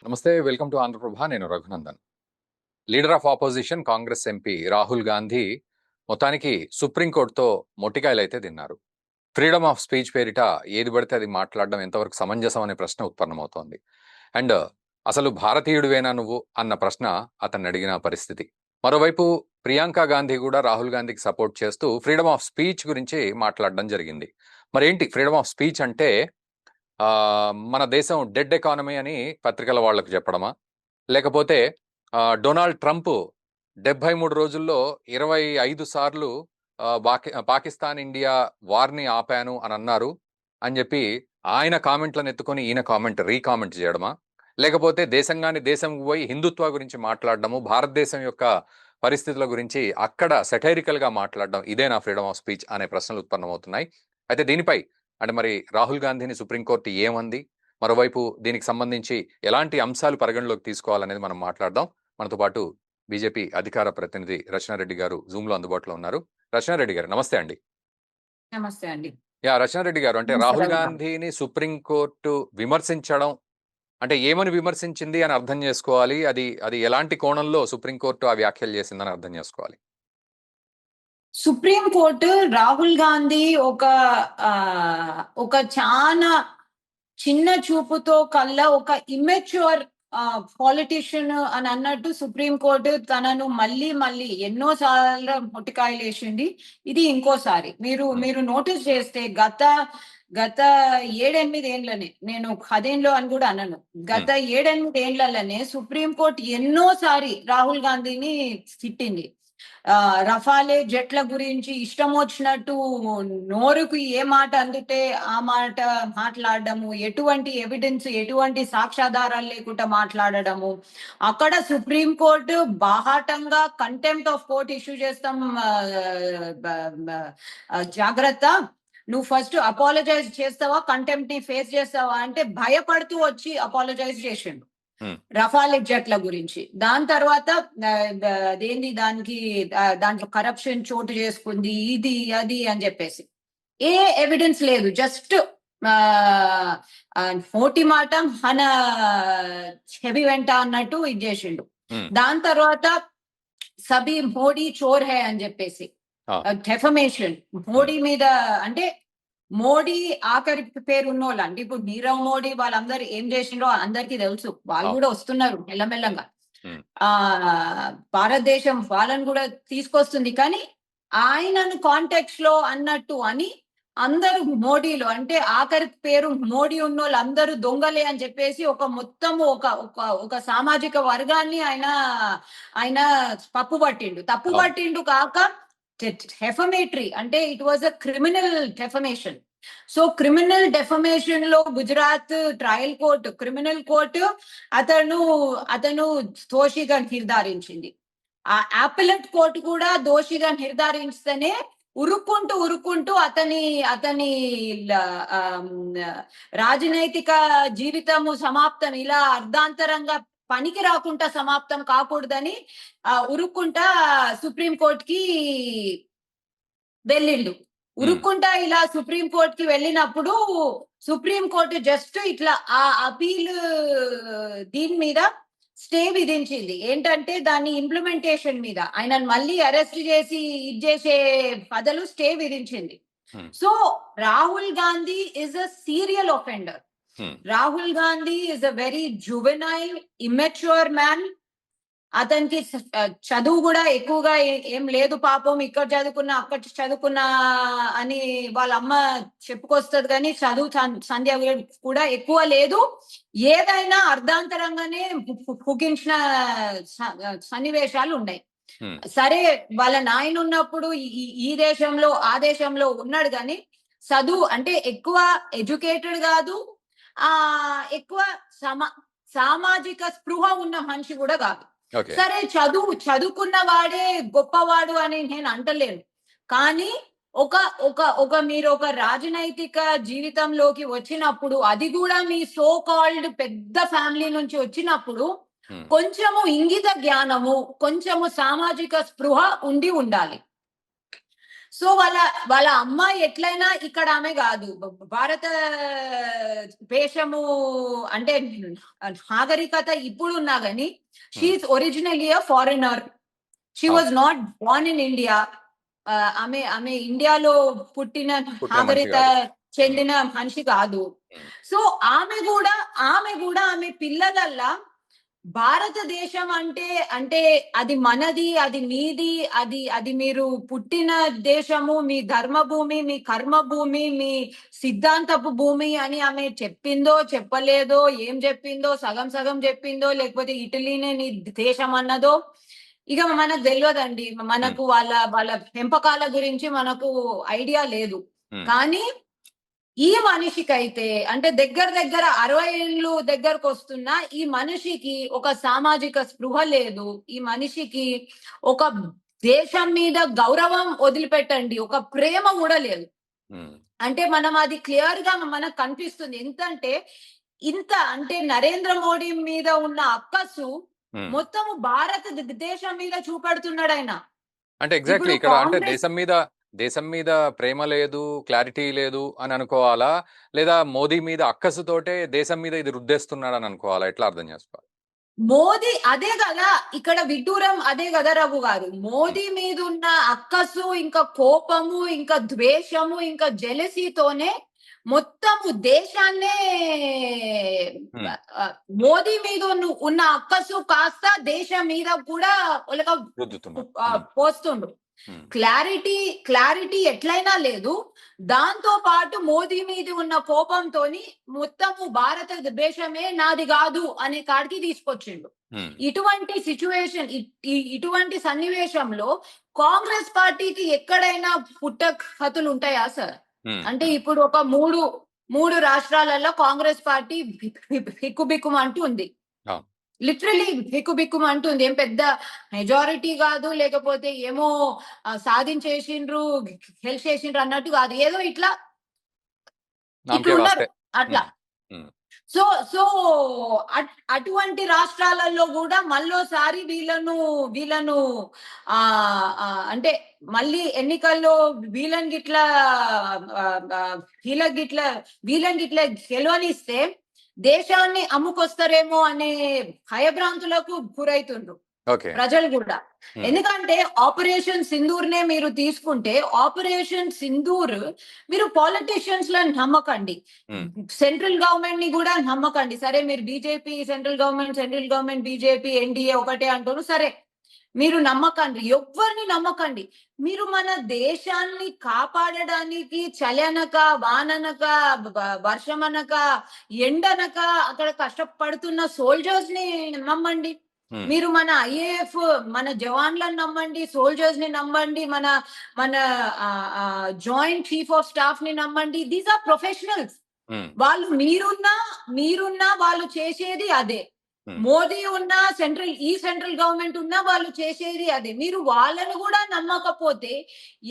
నమస్తే, welcome to Andhra Prabha. నేను Raghunandan. Leader of opposition Congress MP Rahul Gandhi మొత్తానికి సుప్రీంకోర్టుతో మొట్టికాయలు అయితే తిన్నారు. ఫ్రీడమ్ ఆఫ్ స్పీచ్ పేరిట ఏది పడితే అది మాట్లాడడం ఎంతవరకు సమంజసం అనే ప్రశ్న ఉత్పన్నమవుతోంది. అండ్ అసలు భారతీయుడివేనా నువ్వు అన్న ప్రశ్న అతన్ని అడిగిన పరిస్థితి. మరోవైపు ప్రియాంక గాంధీ కూడా రాహుల్ గాంధీకి సపోర్ట్ చేస్తూ ఫ్రీడమ్ ఆఫ్ స్పీచ్ గురించి మాట్లాడడం జరిగింది. మరేంటి ఫ్రీడమ్ ఆఫ్ స్పీచ్ అంటే? మన దేశం డెడ్ ఎకానమీ అని పత్రికల వాళ్లకు చెప్పడమా, లేకపోతే డొనాల్డ్ ట్రంప్ 73 రోజుల్లో 25 సార్లు పాకిస్తాన్ ఇండియా వార్ని ఆపాను అని అన్నారు అని చెప్పి ఆయన కామెంట్లను ఎత్తుకొని ఈయన రీకామెంట్ చేయడమా, లేకపోతే దేశంగాని దేశం పోయి హిందుత్వ గురించి మాట్లాడడము, భారతదేశం యొక్క పరిస్థితుల గురించి అక్కడ సెటైరికల్ గా మాట్లాడడం, ఇదేనా ఫ్రీడమ్ ఆఫ్ స్పీచ్ అనే ప్రశ్నలు ఉత్పన్నమవుతున్నాయి. అయితే దీనిపై అంటే మరి రాహుల్ గాంధీని సుప్రీంకోర్టు ఏమంది, మరోవైపు దీనికి సంబంధించి ఎలాంటి అంశాలు పరిగణలోకి తీసుకోవాలనేది మనం మాట్లాడదాం. మనతో పాటు బీజేపీ అధికార ప్రతినిధి రచనారెడ్డి గారు జూమ్ లో అందుబాటులో ఉన్నారు. రచనారెడ్డి గారు నమస్తే అండి. నమస్తే అండి. రచనారెడ్డి గారు, అంటే రాహుల్ గాంధీని సుప్రీంకోర్టు విమర్శించడం అంటే ఏమని విమర్శించింది అని అర్థం చేసుకోవాలి. అది ఎలాంటి కోణంలో సుప్రీంకోర్టు ఆ వ్యాఖ్యలు చేసిందని అర్థం చేసుకోవాలి. సుప్రీంకోర్టు రాహుల్ గాంధీ ఒక చాలా చిన్న చూపుతో కల్లా ఒక ఇమ్మెచ్యూర్ పాలిటిషియన్ అని అన్నట్టు సుప్రీంకోర్టు తనను మళ్ళీ ఎన్నో సార్లు మొట్టికాయలు వేసింది. ఇది ఇంకోసారి మీరు నోటీస్ చేస్తే గత 7-8 ఏళ్లనే, నేను 10 ఏళ్ళు అని కూడా అనను, గత 7-8 ఏళ్లలోనే సుప్రీంకోర్టు ఎన్నోసారి రాహుల్ గాంధీని తిట్టింది. రఫాలే జట్ల గురించి ఇష్టం వచ్చినట్టు నోరుకు ఏ మాట అందితే ఆ మాట మాట్లాడడము, ఎటువంటి ఎవిడెన్స్ ఎటువంటి సాక్ష్యాధారాలు లేకుండా మాట్లాడడము, అక్కడ సుప్రీంకోర్టు బాహాటంగా కంటెంప్ట్ ఆఫ్ కోర్ట్ ఇష్యూ చేస్తాం, జాగ్రత్త, నువ్వు ఫస్ట్ అపాలజైజ్ చేస్తావా, కంటెంప్ట్ ని ఫేస్ చేస్తావా అంటే భయపడుతూ వచ్చి అపాలజైజ్ చేసిండు రఫాల్ జట్ల గురించి. దాని తర్వాత దాంట్లో కరప్షన్ చోటు చేసుకుంది, ఇది అది అని చెప్పేసి ఏ ఎవిడెన్స్ లేదు, జస్ట్ నోటి మాట మన చెవి వెంట అన్నట్టు ఇది చేసిండు. దాని తర్వాత సబీ మోడీ చోర్ హే అని చెప్పేసి డెఫమేషన్ మోడీ మీద, అంటే మోడీ ఆఖరి పేరు ఉన్నోళ్ళు అంటే ఇప్పుడు నీరవ్ మోడీ వాళ్ళందరూ ఏం చేసిండ్రో అందరికీ తెలుసు. వాళ్ళు కూడా వస్తున్నారు మెల్లమెల్లంగా, భారతదేశం వాళ్ళని కూడా తీసుకొస్తుంది. కానీ ఆయనను కాంటెక్స్ట్ లో అన్నట్టు అని అందరూ మోడీలో, అంటే ఆఖరి పేరు మోడీ ఉన్నోళ్ళు అందరూ దొంగలే అని చెప్పేసి ఒక సామాజిక వర్గాన్ని ఆయన తప్పు పట్టిండు కాక డెఫమేటరీ, అంటే it was a criminal defamation. So criminal defamation లో Gujarat trial court, criminal court అతను దోషిగా నిర్ధారించింది. ఆ అపెలెట్ కోర్టు కూడా దోషిగా నిర్ధారిస్తేనే ఉరుక్కుంటూ అతని రాజనైతిక జీవితము సమాప్తం ఇలా అర్ధాంతరంగా పనికి రాకుండా సమాప్తం కాకూడదని ఉరుక్కుంటా సుప్రీంకోర్టుకి వెళ్ళిండు. ఉరుక్కుంటా ఇలా సుప్రీంకోర్టుకి వెళ్ళినప్పుడు సుప్రీంకోర్టు జస్ట్ ఇట్లా ఆ అపీల్ దీని మీద స్టే విధించింది. ఏంటంటే దాని ఇంప్లిమెంటేషన్ మీద ఆయన మళ్ళీ అరెస్ట్ చేసి చేసే బదులు స్టే విధించింది. So Rahul Gandhi is a serial offender. Rahul Gandhi is a very juvenile immature man. అతనికి చదువు కూడా ఎక్కువగా ఏం లేదు పాపం, ఇక్కడ చదువుకున్నా అక్కడ చదువుకున్నా అని వాళ్ళ అమ్మ చెప్పుకొస్తుంది, కానీ చదువు సంధ్య కూడా ఎక్కువ లేదు. ఏదైనా అర్ధాంతరంగానే ముగించిన సన్నివేశాలు ఉన్నాయి. సరే వాళ్ళ నాయన ఉన్నప్పుడు ఈ దేశంలో ఆ దేశంలో ఉన్నాడు, కానీ చదువు అంటే ఎక్కువ ఎడ్యుకేటెడ్ కాదు, ఎక్కువ సామాజిక స్పృహ ఉన్న మనిషి కూడా కాదు. సరే చదువుకున్న వాడే గొప్పవాడు అని నేను అంటలేను, కానీ మీరు ఒక రాజనైతిక జీవితంలోకి వచ్చినప్పుడు, అది కూడా మీ సో కాల్డ్ పెద్ద ఫ్యామిలీ నుంచి వచ్చినప్పుడు కొంచెము ఇంగిత జ్ఞానము, కొంచెము సామాజిక స్పృహ ఉండాలి. సో వాళ్ళ అమ్మాయి ఎట్లయినా ఇక్కడ ఆమె కాదు. భారత దేశము అంటే నాగరికత ఇప్పుడున్నా గాని she is originally a foreigner. She అవును. Was not born in India. ఆమె ఇండియాలో పుట్టిన పుట్టిన మనిషి నాగరికత కాదు. చెందిన మనిషి కాదు. ఉమ్, సో ఆమె కూడా ఆమె పిల్లలల్లా భారతదేశం అంటే అది మనది, అది మీది, అది మీరు పుట్టిన దేశము, మీ ధర్మభూమి, మీ కర్మభూమి, మీ సిద్ధాంతపు భూమి అని ఆమె చెప్పిందో, చెప్పలేదో, ఏం చెప్పిందో, సగం సగం చెప్పిందో, లేకపోతే ఇటలీనే నీ దేశం అన్నదో ఇక మనకు తెలియదండి. ఉమ్, మనకు వాళ్ళ పెంపకాల గురించి మనకు ఐడియా లేదు. ఉమ్, కానీ ఈ మనిషికైతే అంటే దగ్గర 60 ఏళ్ళు దగ్గరకొస్తున్నా ఈ మనిషికి ఒక సామాజిక స్పృహ లేదు. ఈ మనిషికి ఒక దేశం మీద గౌరవం వదిలిపెట్టండి. ఒక ప్రేమ గూడా లేదు. ఉమ్, అంటే మనం అది క్లియర్‌గా మనకు కనిపిస్తుంది. ఎంతంటే ఇంత అంటే నరేంద్ర మోడీ మీద ఉన్న అక్కసు ఉమ్. మొత్తము భారత దేశం మీద చూపెడుతున్నాడాయన. అంటే ఎగ్జాక్ట్లీ ఇప్పుడు ఇక్కడ అంటే కాంగ్రెస్ దేశం మీద ప్రేమ లేదు, క్లారిటీ లేదు అని అనుకోవాలా, లేదా మోదీ మీద అక్కసుతోటే దేశం మీద ఇది రుద్దేస్తున్నాడు అని అనుకోవాలా? ఎట్లా అర్థం చేసుకోవాలి? మోదీ అదే గదా! ఇక్కడ విడ్డూరం అదే గదా రఘు గారు. ఉమ్, మోదీ మీదున్న అక్కసు, ఇంకా కోపము, ఇంకా ద్వేషము, ఇంకా జెలసీతోనే మొత్తము దేశాన్నే ఉమ్, మోదీ మీద ఉన్న అక్కసు కాస్త దేశం మీద కూడా ఒలక రుద్దుతున్నారు. ఉమ్, పోస్తుండు. ఉమ్, క్లారిటీ ఎట్లయినా లేదు. దాంతో పాటు మోదీ మీద ఉన్న కోపంతోని మొత్తము భారతదేశమే నాది కాదు అనే కాడికి తీసుకొచ్చిండు. ఉమ్, ఇటువంటి సిచ్యువేషన్ ఇటువంటి సన్నివేశంలో కాంగ్రెస్ పార్టీకి ఎక్కడైనా పుట్టగతులు ఉంటాయా సార్? ఉమ్, అంటే ఉమ్. ఇప్పుడు ఒక మూడు రాష్ట్రాలలో కాంగ్రెస్ పార్టీ బిక్కుబిక్కుమంటూ ఉంది. అవును. లిటరలీ బిక్కుబిక్కుమంటుంది. ఏం పెద్ద మెజారిటీ కాదు, లేకపోతే ఏమో సాధించేసిండ్రు, గెలిచేసిండ్రు అన్నట్టు కాదు. ఏదో ఇట్లా నామకే ఇట్లున్నారు వాస్తే. అట్లా. ఉమ్, ఉమ్, సో సో అటువంటి రాష్ట్రాలలో కూడా మళ్ళోసారి వీళ్ళను ఆ అంటే మళ్ళీ ఎన్నికల్లో వీళ్ళని గిట్లా ఆ, ఆ, వీళ్ళని గిట్లా గెలవనిస్తే దేశాన్ని అమ్ముకొస్తారేమో అనే భయభ్రాంతులకు గురైతుండ్రు ఓకే. ప్రజలు కూడా. ఉమ్, ఎందుకంటే ఆపరేషన్ సింధూర్ నే మీరు తీసుకుంటే ఆపరేషన్ సింధూర్ మీరు పాలిటిషియన్స్ లను నమ్మకండి, ఉమ్, సెంట్రల్ గవర్నమెంట్ ని కూడా నమ్మకండి. సరే మీరు BJP central government BJP NDA ఒకటే అంటారు. సరే మీరు నమ్మకండి, ఎవ్వరిని నమ్మకండి. మీరు మన దేశాన్ని కాపాడడానికి చలనక, వాననక, వర్షమనక, ఎండనక అక్కడ కష్టపడుతున్న సోల్జర్స్ ని నమ్మండి. ఉమ్, మీరు మన ఐఏఎఫ్ మన జవాన్లను నమ్మండి, సోల్జర్స్ ని నమ్మండి, మన మన జాయింట్ చీఫ్ ఆఫ్ స్టాఫ్ ని నమ్మండి. These are professionals. ఉమ్, వాళ్ళు మీరున్నా వాళ్ళు చేసేది అదే. ఉమ్. మోదీ ఉన్నా సెంట్రల్ గవర్నమెంట్ ఉన్నా వాళ్ళు చేసేది అదే. మీరు వాళ్ళను కూడా నమ్మకపోతే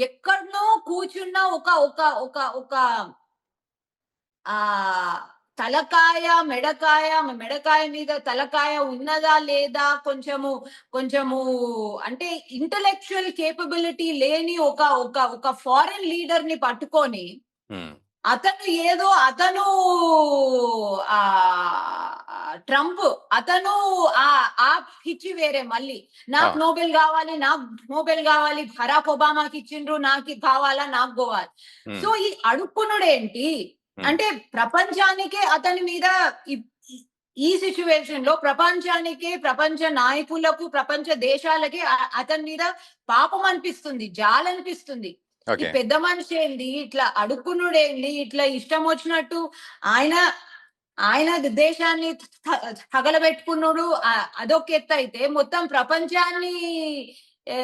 ఎక్కడనో కూర్చున్న ఒక ఒక ఒక ఒక ఆ మెడకాయ మీద తలకాయ ఉన్నదా లేదా, కొంచెము అంటే ఇంటలెక్చువల్ కేపబిలిటీ లేని ఒక ఒక ఒక ఫారెన్ లీడర్ ని పట్టుకొని ఉమ్, అతను ఆ ట్రంప్ అతను ఆ ఆ పిచ్చి వేరే మళ్ళీ ఆ, నాకు నోబెల్ కావాలి, బరాక్ ఒబామాకి ఇచ్చిండ్రు, నాకు కావాలా, నాకు కావాలి. ఉమ్, సో ఈ అడుక్కునుడేంటి ఉమ్, అంటే ప్రపంచానికే అతని మీద ఈ ఈ సిచ్యువేషన్ లో ప్రపంచ నాయకులకు, ప్రపంచ దేశాలకి అతని మీద పాపం అనిపిస్తుంది, జాలనిపిస్తుంది. ఈ ఓకే. పెద్ద మనిషి ఏంది, ఇట్లా అడుక్కునుడేంది, ఇట్లా ఇష్టం వచ్చినట్టు ఆయన ఆయన దేశాన్ని తగలబెట్టుకున్నాడు. అదొక ఎత్తు అయితే మొత్తం ప్రపంచాన్ని ఏ,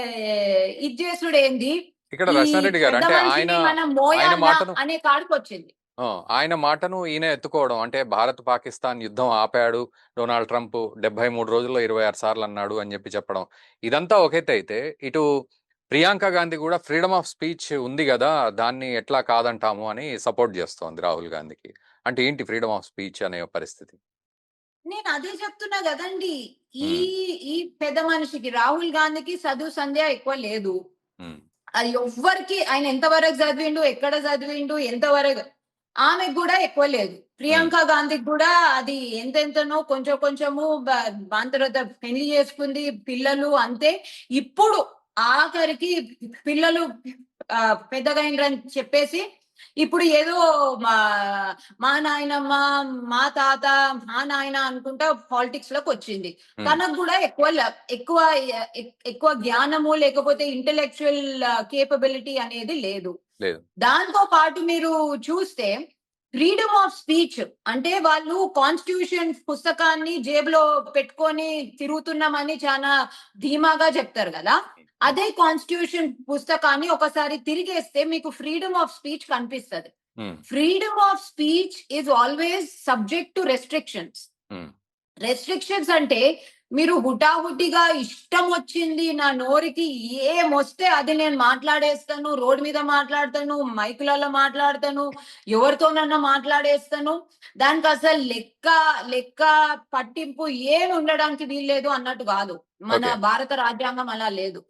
ఇది చేసుడేంది. ఇక్కడ ఈ రచనారెడ్డి గారు పెద్ద అంటే మనిషిని మనం ఆయన మోయాలా మాటను అనే కాడికి వచ్చింది. ఆ! ఆయన మాటను ఈయన ఎత్తుకోవడం. అంటే భారత్, పాకిస్తాన్ యుద్ధం ఆపాడు డొనాల్డ్ ట్రంప్ 73 రోజుల్లో 26 సార్లు అన్నాడు అని చెప్పడం. ఇదంతా ఒక ఎత్తైతే, ఇటు ప్రియాంక గాంధీ కూడా ఫ్రీడమ్ ఆఫ్ స్పీచ్ ఉంది గదా! దాన్ని ఎట్లా కాదంటాము అని సపోర్ట్ చేస్తోంది రాహుల్ గాంధీకి. అంటే ఏంటి ఫ్రీడమ్ ఆఫ్ స్పీచ్ అనే పరిస్థితి? నేను అదే చెప్తున్నా కదండి. ఈ హ్మ్. ఈ పెద్ద మనిషికి రాహుల్ గాంధీకి చదువు సంధ్య ఎక్కువ లేదు. హ్మ్. అది ఎవ్వరికి ఆయన ఎంతవరకు చదివిండు, ఎక్కడ చదివిండు, ఎంతవరకు ఆమెకు కూడా ఎక్కువ లేదు. ప్రియాంక గాంధీకి కూడా అది ఎంతెంతనో కొంచెం కొంచెము దాని తర్వాత పెళ్లి చేసుకుంది, పిల్లలు అంతే. ఇప్పుడు ఆఖరికి పిల్లలు పెద్దగైండ్రని చెప్పేసి ఇప్పుడు ఏదో మా మా నాయనమ్మ, మా తాత, మా నాయన అనుకుంటా పాలిటిక్స్ లోకి వచ్చింది. తనకు కూడా ఎక్కువ ఎక్కువ జ్ఞానము లేకపోతే ఇంటెలెక్చువల్ కేపబిలిటీ అనేది లేదు. లేదు. దాంతో పాటు మీరు చూస్తే ఫ్రీడమ్ ఆఫ్ స్పీచ్ అంటే వాళ్ళు కాన్స్టిట్యూషన్ పుస్తకాన్ని జేబులో పెట్టుకొని తిరుగుతున్నామని చాలా ధీమాగా చెప్తారు కదా. అదే కాన్స్టిట్యూషన్ పుస్తకాన్ని ఒకసారి తిరిగేస్తే మీకు ఫ్రీడమ్ ఆఫ్ స్పీచ్ కనిపిస్తుంది. Freedom of speech is always subject to restrictions. Restrictions అంటే మీరు హుటాహుటిగా ఇష్టం వచ్చింది నా నోరికి ఏమొస్తే అది నేను మాట్లాడేస్తాను, రోడ్ మీద మాట్లాడతాను, మైకులలో మాట్లాడతాను, ఎవరితోనన్నా మాట్లాడేస్తాను, దానికి అసలు లెక్క పట్టింపు ఏమి ఉండడానికి వీల్లేదు అన్నట్టు కాదు. మన భారత రాజ్యాంగం అలా లేదు.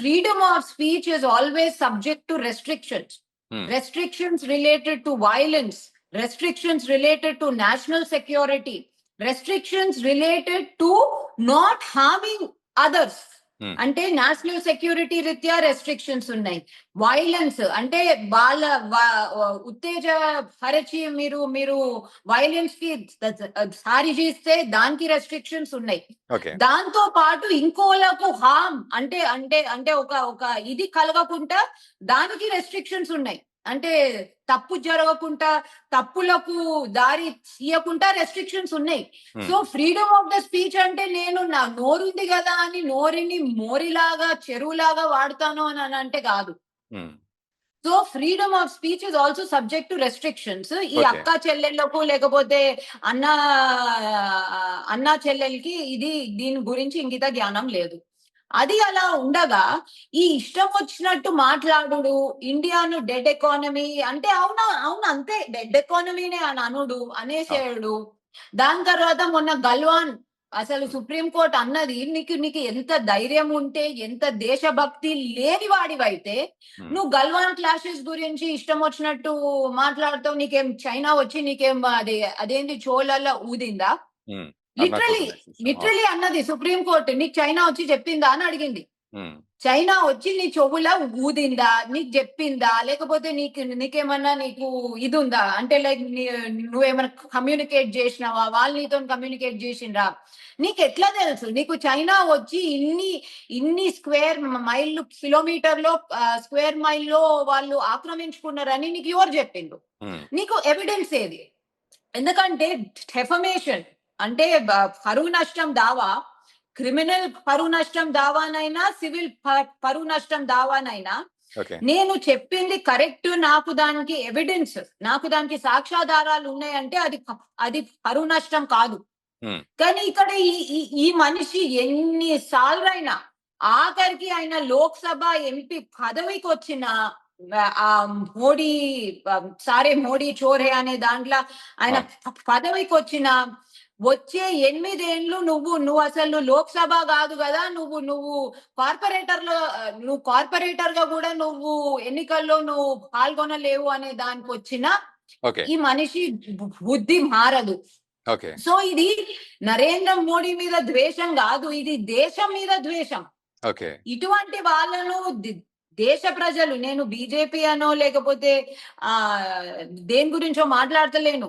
Freedom of speech is always subject to restrictions. Restrictions related to violence, restrictions related to national security, restrictions related to not harming others. అంటే నేషనల్ సెక్యూరిటీ రీత్యా రెస్ట్రిక్షన్స్ ఉన్నాయి. వైలెన్స్ అంటే వాళ్ళ ఉత్తేజపరిచి మీరు వైలెన్స్ కి సారి చేస్తే దానికి రెస్ట్రిక్షన్స్ ఉన్నాయి. దాంతో పాటు ఇంకోలకు హార్మ్ అంటే అంటే అంటే ఒక ఇది కలగకుండా దానికి రెస్ట్రిక్షన్స్ ఉన్నాయి. అంటే తప్పు జరగకుండా తప్పులకు దారి తీయకుండా రెస్ట్రిక్షన్స్ ఉన్నాయి. So freedom of the speech అంటే నేను నా నోరుంది కదా అని నోరిని మోరిలాగా చెరువులాగా వాడతాను అని అంటే కాదు. So freedom of speech is also subject to restrictions. ఈ అక్క చెల్లెళ్లకు లేకపోతే అన్నా చెల్లెలకి దీని గురించి ఇంకిత జ్ఞానం లేదు. అది అలా ఉండగా ఈ ఇష్టం వచ్చినట్టు మాట్లాడు ఇండియాను డెడ్ ఎకానమీ అంటే అవును అంతే డెడ్ ఎకానమీనే అని అనుడు అనేసేడు. దాని తర్వాత మొన్న గల్వాన్ అసలు సుప్రీంకోర్టు అన్నది నీకు ఎంత ధైర్యం ఉంటే ఎంత దేశభక్తి లేని వాడివైతే నువ్వు గల్వాన్ క్లాషెస్ గురించి ఇష్టం వచ్చినట్టు మాట్లాడుతావు. నీకేం చైనా వచ్చి నీకేం అదేంటి చోళల్లో ఊదిందా? లిటరలీ అన్నది సుప్రీంకోర్టు. నీకు చైనా వచ్చి చెప్పిందా అని అడిగింది. చైనా వచ్చి నీ చెవుల ఊదిందా, నీకు చెప్పిందా, లేకపోతే నీకేమన్నా నీకు ఇది ఉందా అంటే లైక్ నువ్వేమన్నా కమ్యూనికేట్ చేసినావా, వాళ్ళు నీతో కమ్యూనికేట్ చేసిండ్రా? నీకు ఎట్లా తెలుసు? నీకు చైనా వచ్చి ఇన్ని స్క్వేర్ మైళ్ళు కిలోమీటర్లో స్క్వేర్ మైల్లో వాళ్ళు ఆక్రమించుకున్నారని నీకు ఎవరు చెప్పిండు? నీకు ఎవిడెన్స్ ఏది? ఎందుకంటే డెఫమేషన్ అంటే పరువు నష్టం దావా, క్రిమినల్ పరువు నష్టం దావానైనా సివిల్ పరువు నష్టం దావానైనా నేను చెప్పింది కరెక్ట్, నాకు దానికి ఎవిడెన్స్, నాకు దానికి సాక్ష్యాధారాలు ఉన్నాయంటే అది పరువు నష్టం కాదు. కానీ ఇక్కడ ఈ మనిషి ఎన్నిసార్లైనా ఆఖరికి ఆయన లోక్సభ ఎంపీ పదవికి వచ్చిన మోడీ చోరే అనే దాంట్లో ఆయన పదవికి వచ్చిన వచ్చే 8 ఏళ్ళు నువ్వు అసలు లోక్సభ కాదు కదా, నువ్వు కార్పొరేటర్ గా కూడా నువ్వు ఎన్నికల్లో నువ్వు పాల్గొనలేవు అనే దానికి వచ్చిన ఈ మనిషి బుద్ధి మారదు. సో ఇది నరేంద్ర మోడీ మీద ద్వేషం కాదు, ఇది దేశం మీద ద్వేషం. ఇటువంటి వాళ్ళను దేశ ప్రజలు, నేను బీజేపీ అనో లేకపోతే దేని గురించో మాట్లాడతలేను,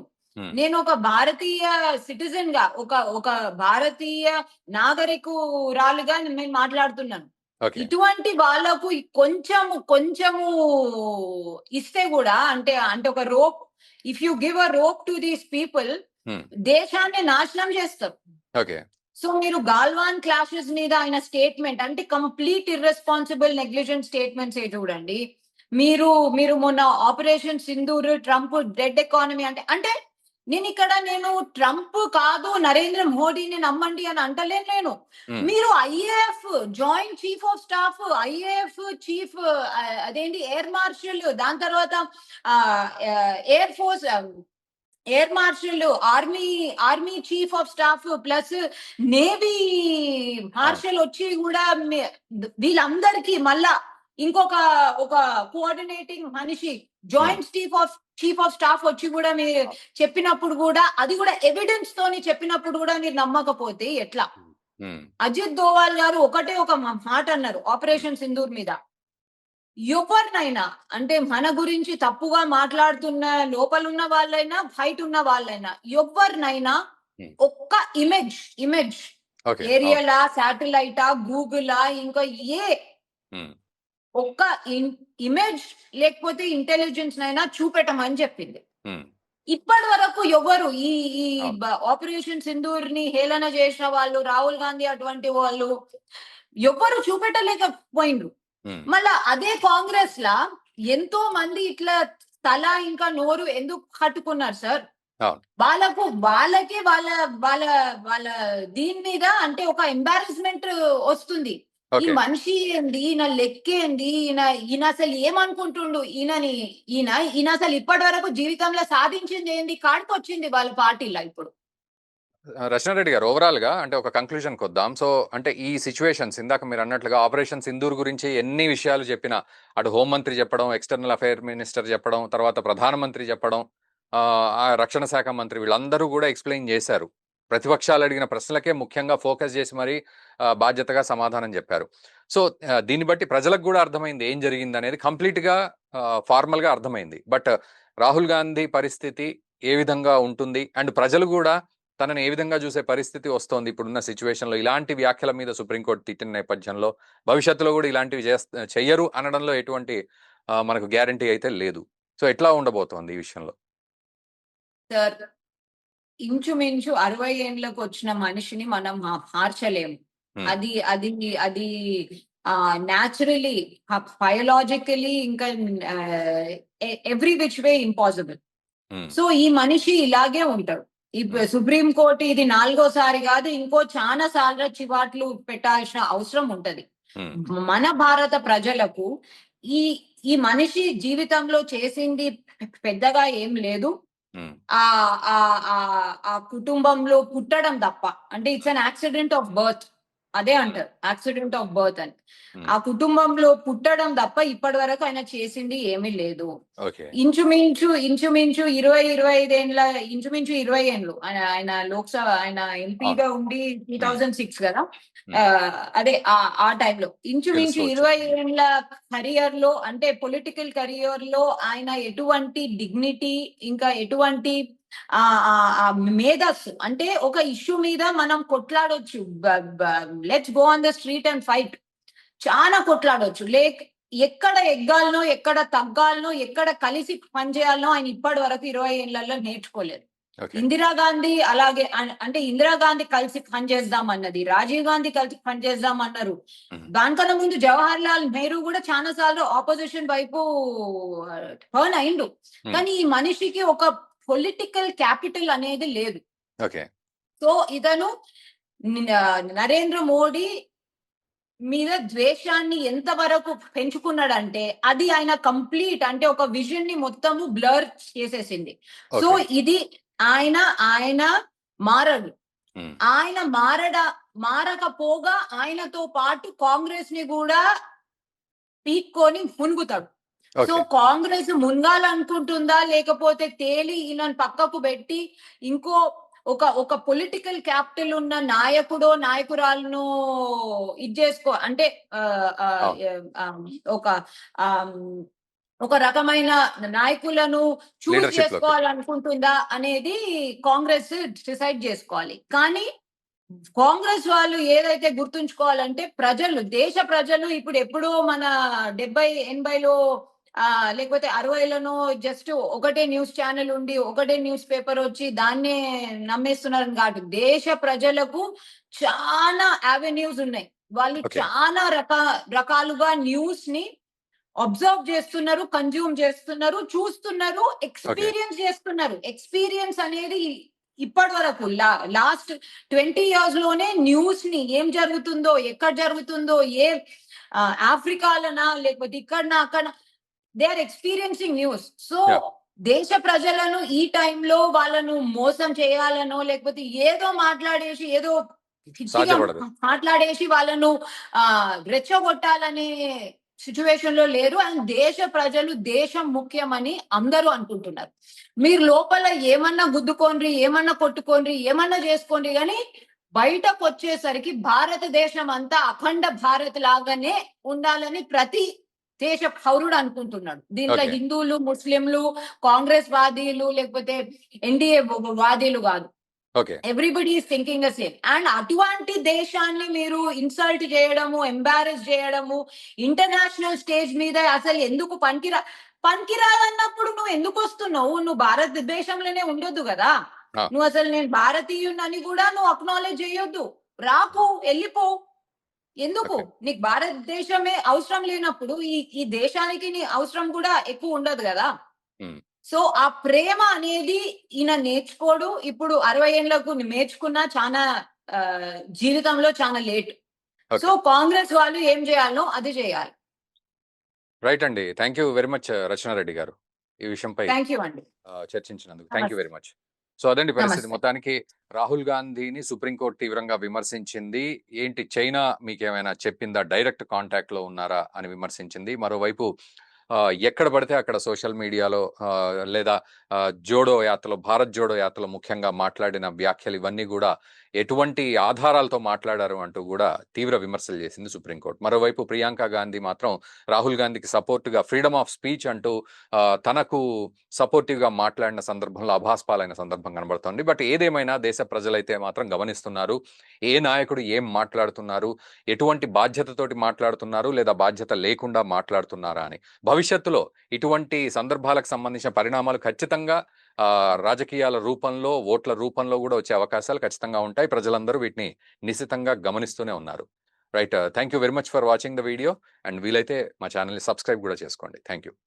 నేను ఒక భారతీయ సిటిజన్ గా ఒక భారతీయ నాగరికురాలుగా నేను మాట్లాడుతున్నాను. ఇటువంటి వాళ్ళకు కొంచెము ఇస్తే కూడా అంటే ఒక rope, if you give a rope to these people దేశాన్ని నాశనం చేస్తారు. సో మీరు గాల్వాన్ క్లాషెస్ మీద ఆయన స్టేట్మెంట్ అంటే కంప్లీట్ ఇర్రెస్పాన్సిబుల్ నెగ్లిజెంట్ స్టేట్మెంట్స్ చూడండి. మీరు మొన్న operation Sindoor, Trump dead economy అంటే నేను ట్రంప్ కాదు నరేంద్ర మోడీని నమ్మండి అని అంటలేను నేను. మీరు IAF joint chief of staff, IAF chief అదేంటి ఎయిర్ మార్షల్, దాని తర్వాత air force air marshal, army chief of staff plus navy marshal వచ్చి కూడా వీళ్ళందరికీ మళ్ళా ఇంకొక ఒక కోఆర్డినేటింగ్ మనిషి జాయింట్ చీఫ్ ఆఫ్ స్టాఫ్ వచ్చి కూడా మీరు చెప్పినప్పుడు కూడా, అది కూడా ఎవిడెన్స్ తోని చెప్పినప్పుడు కూడా మీరు నమ్మకపోతే ఎట్లా? అజిత్ దోవాల్ గారు ఒకటే ఒక మాట అన్నారు ఆపరేషన్ సింధూర్ మీద. ఎవరినైనా అంటే మన గురించి తప్పుగా మాట్లాడుతున్న లోపలున్న వాళ్ళైనా బయట ఉన్న వాళ్ళైనా ఎవరినైనా ఒక్క ఇమేజ్ ఏరియలా, శాటిలైటా, గూగులా, ఇంకా ఒక్క ఇమేజ్ లేకపోతే ఇంటెలిజెన్స్ నైనా చూపెట్టమని చెప్పింది. ఇప్పటి వరకు ఎవరు ఈ ఆపరేషన్ సింధూర్ ని హేళన చేసిన వాళ్ళు, రాహుల్ గాంధీ అటువంటి వాళ్ళు ఎవరు చూపెట్టలేకపోయిండ్రు. మళ్ళా అదే కాంగ్రెస్ లా ఎంతో మంది ఇట్లా తల ఇంకా నోరు ఎందుకు కట్టుకున్నారు సార్? వాళ్ళకే వాళ్ళ వాళ్ళ వాళ్ళ దీని మీద అంటే ఒక ఎంబారస్మెంట్ వస్తుంది. ఈ మనిషి ఏంది, ఈయన లెక్కేంది, ఈయన అసలు ఏమనుకుంటుండు, ఈయన అసలు ఇప్పటి వరకు జీవితంలో సాధించింది ఏంది కాడికొచ్చింది వాళ్ళ పార్టీలో ఇప్పుడు. రచనారెడ్డి గారు, ఓవరాల్ గా అంటే ఒక కంక్లూజన్ కొద్దాం. సో అంటే ఈ సిచ్యువేషన్స్ ఇందాక మీరు అన్నట్లుగా ఆపరేషన్ సింధూర్ గురించి ఎన్ని విషయాలు చెప్పినా, అటు హోంమంత్రి చెప్పడం, ఎక్స్టర్నల్ అఫైర్ మినిస్టర్ చెప్పడం, తర్వాత ప్రధానమంత్రి చెప్పడం, ఆ రక్షణ శాఖ మంత్రి, వీళ్ళందరూ కూడా ఎక్స్ప్లెయిన్ చేశారు. ప్రతిపక్షాలు అడిగిన ప్రశ్నలకే ముఖ్యంగా ఫోకస్ చేసి మరి బాధ్యతగా సమాధానం చెప్పారు. సో దీన్ని బట్టి ప్రజలకు కూడా అర్థమైంది ఏం జరిగింది అనేది, కంప్లీట్ గా ఫార్మల్ గా అర్థమైంది. బట్ రాహుల్ గాంధీ పరిస్థితి ఏ విధంగా ఉంటుంది అండ్ ప్రజలు కూడా తనని ఏ విధంగా చూసే పరిస్థితి వస్తోంది ఇప్పుడున్న సిచ్యువేషన్ లో, ఇలాంటి వ్యాఖ్యల మీద సుప్రీంకోర్టు తిట్టిన నేపథ్యంలో భవిష్యత్తులో కూడా ఇలాంటివి చెయ్యరు అనడంలో ఎటువంటి మనకు గ్యారంటీ అయితే లేదు. సో ఎట్లా ఉండబోతోంది ఈ విషయంలో? సార్, ఇంచుమించు 60 ఏండ్లకు వచ్చిన మనిషిని మనం మార్చలేము. అది అది అది న్యాచురలీ, బయోలాజికలీ, ఇంకా every which way impossible. So ఈ మనిషి ఇలాగే ఉంటాడు. ఇప్పుడు సుప్రీం కోర్టు ఇది 4వ సారి కాదు, ఇంకో చాలా సార్లు చివాట్లు పెట్టాల్సిన అవసరం ఉంటది. మన భారత ప్రజలకు ఈ మనిషి జీవితంలో చేసింది పెద్దగా ఏం లేదు. ఆ కుటుంబంలో పుట్టడం తప్ప, అంటే it's an accident of birth, అదే అంటారు యాక్సిడెంట్ ఆఫ్ బర్త్ అని. ఆ కుటుంబంలో పుట్టడం తప్ప ఇప్పటి వరకు ఆయన చేసింది ఏమీ లేదు. ఇంచుమించు 20-25 ఏండ్ల, ఇంచుమించు 20 ఏండ్లు ఆయన లోక్సభ, ఆయన ఎంపీగా ఉండి 2006 కదా, అదే ఆ టైంలో ఇంచుమించు 20 ఏండ్ల కెరియర్ లో, అంటే పొలిటికల్ కెరియర్ లో ఆయన ఎటువంటి డిగ్నిటీ, ఇంకా ఎటువంటి మేధస్సు, అంటే ఒక ఇష్యూ మీద మనం కొట్లాడొచ్చు, let's go on the street and fight, చాలా కొట్లాడొచ్చు. ఎక్కడ ఎగ్గాలనో, ఎక్కడ తగ్గాలనో, ఎక్కడ కలిసి పనిచేయాలనో ఆయన ఇప్పటి వరకు 20 ఏళ్లలో నేర్చుకోలేదు. ఇందిరాగాంధీ అలాగే, అంటే ఇందిరాగాంధీ కలిసి పనిచేద్దాం అన్నది, రాజీవ్ గాంధీ కలిసి పనిచేద్దాం అన్నారు. దానికన్నా ముందు జవహర్ లాల్ నెహ్రూ కూడా చాలా సార్లు ఆపోజిషన్ వైపు టర్న్ అయిండు. కానీ ఈ మనిషికి ఒక పొలిటికల్ క్యాపిటల్ అనేది లేదు. సో ఇతను నరేంద్ర మోడీ మీద ద్వేషాన్ని ఎంతవరకు పెంచుకున్నాడంటే, అది ఆయన కంప్లీట్, అంటే ఒక విజన్ ని మొత్తము బ్లర్ చేసేసింది. సో ఇది ఆయన మారడు. ఆయన మారకపోగా ఆయనతో పాటు కాంగ్రెస్ ని కూడా పీక్కొని మునుగుతాడు. సో కాంగ్రెస్ మునగాలనుకుంటుందా, లేకపోతే తేలి ఈయన పక్కకు పెట్టి ఇంకో ఒక పొలిటికల్ క్యాపిటల్ ఉన్న నాయకురాలను ఇది చేసుకో, అంటే ఒక రకమైన నాయకులను చూస్ చేసుకోవాలనుకుంటుందా అనేది కాంగ్రెస్ డిసైడ్ చేసుకోవాలి. కానీ కాంగ్రెస్ వాళ్ళు ఏదైతే గుర్తుంచుకోవాలంటే, దేశ ప్రజలు ఎప్పుడో మన 70-80లో లేకపోతే 60లను జస్ట్ ఒకటే న్యూస్ ఛానల్ ఉండి, ఒకటే న్యూస్ పేపర్ వచ్చి దాన్నే నమ్మేస్తున్నారు కాదు. దేశ ప్రజలకు చాలా అవెన్యూస్ ఉన్నాయి. వాళ్ళు చాలా రకాలుగా న్యూస్ ని అబ్జర్వ్ చేస్తున్నారు, కన్జ్యూమ్ చేస్తున్నారు, చూస్తున్నారు, ఎక్స్పీరియన్స్ చేస్తున్నారు. ఎక్స్పీరియన్స్ అనేది ఇప్పటి వరకు లాస్ట్ 20 years లోనే న్యూస్ ని ఏం జరుగుతుందో, ఎక్కడ జరుగుతుందో, ఆఫ్రికాలనా లేకపోతే ఇక్కడనా అక్కడ, they are experiencing news. So దేశ ప్రజలను ఈ టైంలో వాళ్ళను మోసం చేయాలనో, లేకపోతే ఏదో మాట్లాడేసి వాళ్ళను రెచ్చగొట్టాలనే సిచ్యువేషన్ లో లేరు. అండ్ దేశ ప్రజలు దేశం ముఖ్యమని అందరూ అనుకుంటున్నారు. మీరు లోపల ఏమన్నా గుద్దుకోండ్రి, ఏమన్నా కొట్టుకోండ్రి, ఏమన్నా చేసుకోండి గాని బయటకొచ్చేసరికి భారతదేశం అంతా అఖండ భారత్ లాగానే ఉండాలని ప్రతి దేశ పౌరుడు అనుకుంటున్నాడు. దీంట్లో ఓకే. హిందువులు, ముస్లింలు, కాంగ్రెస్ వాదీలు లేకపోతే ఎన్డీఏ వాదీలు కాదు. Okay. Everybody is thinking the same. And అటువంటి దేశాన్ని మీరు ఇన్సల్ట్ చేయడము, ఎంబారెస్ చేయడము, ఇంటర్నేషనల్ స్టేజ్ మీద అసలు ఎందుకు పనికిరాదన్నప్పుడు నువ్వు ఎందుకు వస్తున్నావు? నువ్వు భారతదేశంలోనే ఉండొద్దు కదా. ఆ. నువ్వు అసలు నేను భారతీయునని కూడా నువ్వు అక్నాలెడ్జ్ చేయొద్దు. రాకు, వెళ్ళిపో. ఎందుకు? ఓకే. నీకు భారతదేశమే అవసరం లేనప్పుడు ఈ దేశానికి నీ అవసరం కూడా ఎక్కువ ఉండదు కదా. ఉమ్. సో ఆ ప్రేమ అనేది ఈయన నేర్చుకోడు. ఇప్పుడు 60 ఏళ్లకు నేర్చుకున్నా చాలా జీవితంలో చాలా లేట్. ఓకే. సో కాంగ్రెస్ వాళ్ళు ఏం చేయాలో అది చేయాలి. రైట్ అండి. Thank you very much Rachana Reddy గారు ఈ విషయంపై థ్యాంక్ యూ అండి. చర్చించినందుకు. థ్యాంక్ యూ నమస్తే. Very much. సో అదండి పరిస్థితి. నమస్తే. మొత్తానికి రాహుల్ గాంధీని సుప్రీంకోర్టు తీవ్రంగా విమర్శించింది. ఏంటి చైనా మీకేమైనా చెప్పిందా? డైరెక్ట్ కాంటాక్ట్ లో ఉన్నారా అని విమర్శించింది. మరోవైపు ఎక్కడ పడితే అక్కడ సోషల్ మీడియాలో లేదా జోడో యాత్రలో, భారత్ జోడో యాత్రలో ముఖ్యంగా మాట్లాడిన వ్యాఖ్యలు ఇవన్నీ కూడా ఎటువంటి ఆధారాలతో మాట్లాడారు అంటూ కూడా తీవ్ర విమర్శలు చేసింది సుప్రీంకోర్టు. మరోవైపు ప్రియాంక గాంధీ మాత్రం రాహుల్ గాంధీకి సపోర్టుగా ఫ్రీడమ్ ఆఫ్ స్పీచ్ అంటూ తనకు సపోర్టివ్ గా మాట్లాడిన సందర్భంలో అభాస్పాలైన సందర్భం కనబడుతోంది. బట్ ఏదేమైనా దేశ ప్రజలైతే మాత్రం గమనిస్తున్నారు ఏ నాయకుడు ఏం మాట్లాడుతున్నారు, ఎటువంటి బాధ్యతతోటి మాట్లాడుతున్నారు లేదా బాధ్యత లేకుండా మాట్లాడుతున్నారా అని. భవిష్యత్తులో ఇటువంటి సందర్భాలకు సంబంధించిన పరిణామాలు ఖచ్చితంగా రాజకీయాల రూపంలో, ఓట్ల రూపంలో కూడా వచ్చే అవకాశాలు ఖచ్చితంగా ఉంటాయి. ప్రజలందరూ వీటిని నిశితంగా గమనిస్తూనే ఉన్నారు. Right. Thank you very much for watching the video. And వీలైతే మా ఛానల్ని సబ్స్క్రైబ్ కూడా చేసుకోండి. Thank you.